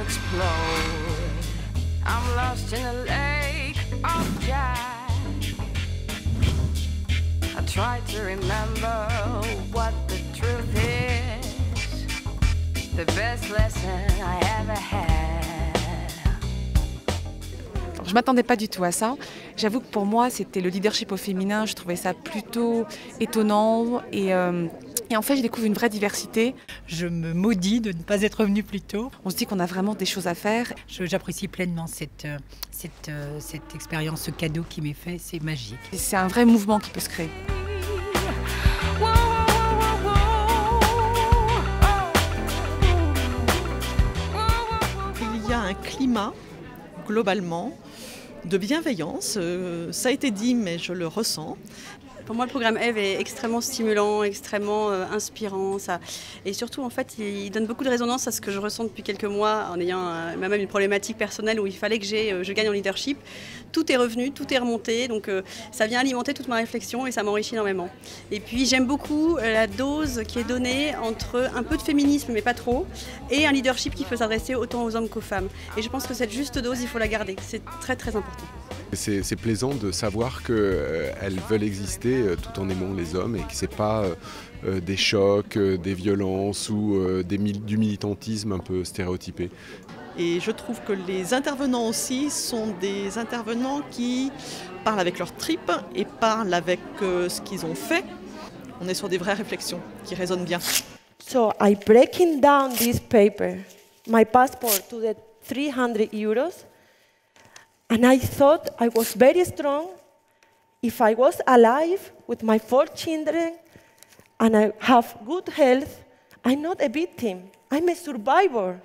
explode. I'm lost in a lake of jazz. I try to remember what the truth is. The best lesson I ever had. Je ne m'attendais pas du tout à ça. J'avoue que pour moi, c'était le leadership au féminin. Je trouvais ça plutôt étonnant. Et en fait, je découvre une vraie diversité. Je me maudis de ne pas être revenue plus tôt. On se dit qu'on a vraiment des choses à faire. J'apprécie pleinement cette expérience, ce cadeau qui m'est fait. C'est magique. C'est un vrai mouvement qui peut se créer. Il y a un climat, globalement, de bienveillance. Ça a été dit, mais je le ressens. Pour moi, le programme Eve est extrêmement stimulant, extrêmement inspirant. Et surtout, en fait, il donne beaucoup de résonance à ce que je ressens depuis quelques mois, en ayant même une problématique personnelle où il fallait que je gagne en leadership. Tout est revenu, tout est remonté, donc ça vient alimenter toute ma réflexion et ça m'enrichit énormément. Et puis, j'aime beaucoup la dose qui est donnée entre un peu de féminisme, mais pas trop, et un leadership qui peut s'adresser autant aux hommes qu'aux femmes. Et je pense que cette juste dose, il faut la garder. C'est très, très important. C'est plaisant de savoir qu'elles veulent exister tout en aimant les hommes et que ce n'est pas des chocs, des violences ou du militantisme un peu stéréotypé. Et je trouve que les intervenants aussi sont des intervenants qui parlent avec leurs tripes et parlent avec ce qu'ils ont fait. On est sur des vraies réflexions qui résonnent bien. So I breaking down this paper, my passport to the 300 euros. And I thought I was very strong. If I was alive with my 4 children and I have good health, I'm not a victim, I'm a survivor.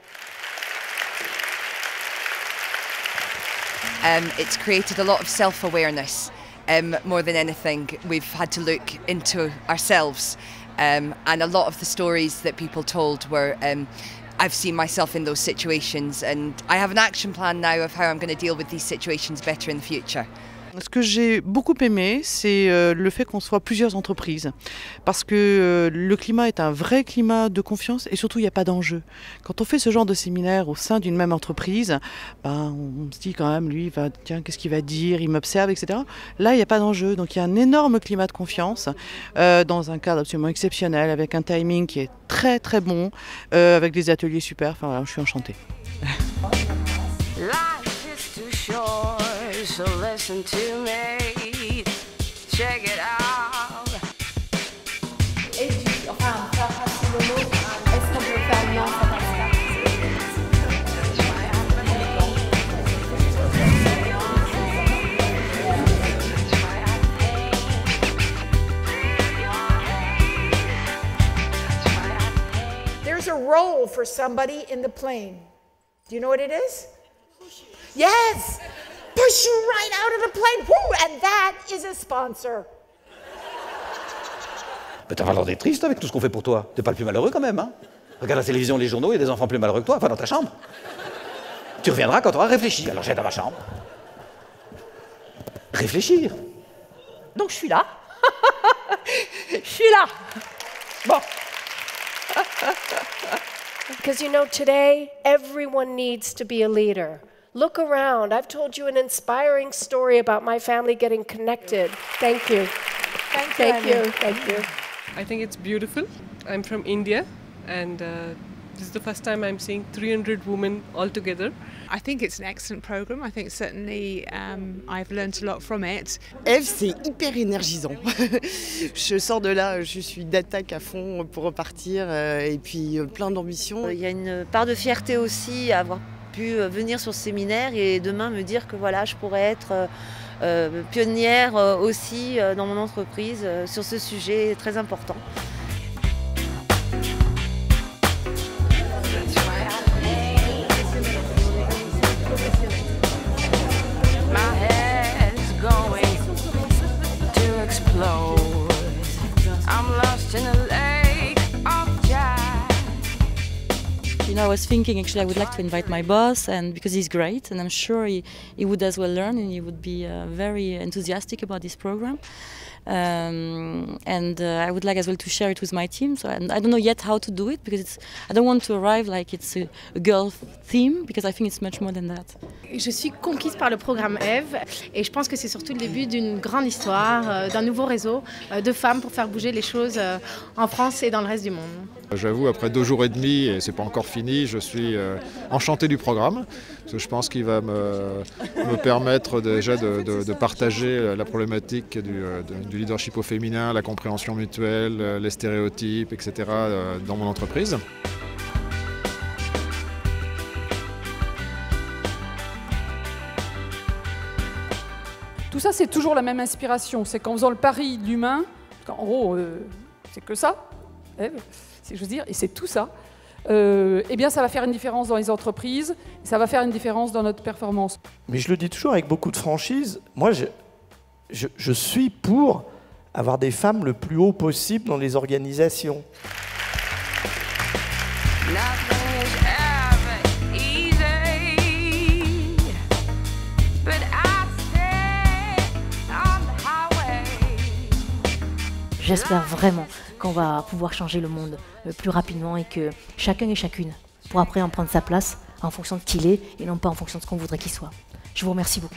It's created a lot of self-awareness. More than anything, we've had to look into ourselves. And a lot of the stories that people told were I've seen myself in those situations and I have an action plan now of how I'm going to deal with these situations better in the future. Ce que j'ai beaucoup aimé, c'est le fait qu'on soit plusieurs entreprises. Parce que le climat est un vrai climat de confiance et surtout il n'y a pas d'enjeu. Quand on fait ce genre de séminaire au sein d'une même entreprise, on se dit quand même, lui, tiens, qu'est-ce qu'il va dire, il m'observe, etc. Là, il n'y a pas d'enjeu. Donc il y a un énorme climat de confiance dans un cadre absolument exceptionnel, avec un timing qui est très très bon, avec des ateliers super. Enfin voilà, je suis enchantée. So listen to me, check it out. Enfin, faire passer le mot, est-ce qu'on peut faire non, ça passe pas. There's a role for somebody in the plane. Do you know what it is? Yes! Push you right out of the plane. Woo! And that is a sponsor. Mais t'as pas l'air d'être triste avec tout ce qu'on fait pour toi. T'es pas le plus malheureux quand même, hein? Regarde la télévision, les journaux, il y a des enfants plus malheureux que toi, enfin dans ta chambre. Tu reviendras quand tu auras réfléchi. Alors j'aide à ma chambre. Réfléchir. Donc je suis là. Je suis là. Bon. Because you know, today, everyone needs to be a leader. Look around. I've told you an inspiring story about my family getting connected. Thank you. Thank you. Thank you. I think it's beautiful. I'm from India, and this is the first time I'm seeing 300 women all together. I think it's an excellent program. I think certainly I've learned a lot from it. Eve, c'est hyper énergisant. Je sors de là, je suis d'attaque à fond pour repartir et puis plein d'ambition. Il y a une part de fierté aussi à avoir pu venir sur ce séminaire et demain me dire que voilà, je pourrais être pionnière aussi dans mon entreprise sur ce sujet très important. You know, I was thinking actually I would like to invite my boss, and because he's great, and I'm sure he would as well learn, and he would be very enthusiastic about this program. And I would like as well to share it with my team. So I don't know yet how to do it, because I don't want to arrive like it's a girl theme, because I think it's much more than that. Je suis conquise par le programme Eve, et je pense que c'est surtout le début d'une grande histoire, d'un nouveau réseau de femmes pour faire bouger les choses en France et dans le reste du monde. J'avoue, après 2 jours et demi, et c'est pas encore fini, je suis enchanté du programme, parce que je pense qu'il va me permettre déjà de partager la problématique du leadership au féminin, la compréhension mutuelle, les stéréotypes, etc. dans mon entreprise. Tout ça, c'est toujours la même inspiration. C'est qu'en faisant le pari de l'humain, en gros, c'est que ça, si je veux dire, et c'est tout ça, eh bien, ça va faire une différence dans les entreprises, ça va faire une différence dans notre performance. Mais je le dis toujours avec beaucoup de franchise, moi, je suis pour avoir des femmes le plus haut possible dans les organisations. J'espère vraiment qu'on va pouvoir changer le monde plus rapidement et que chacun et chacune pourra après en prendre sa place en fonction de qui il est et non pas en fonction de ce qu'on voudrait qu'il soit. Je vous remercie beaucoup.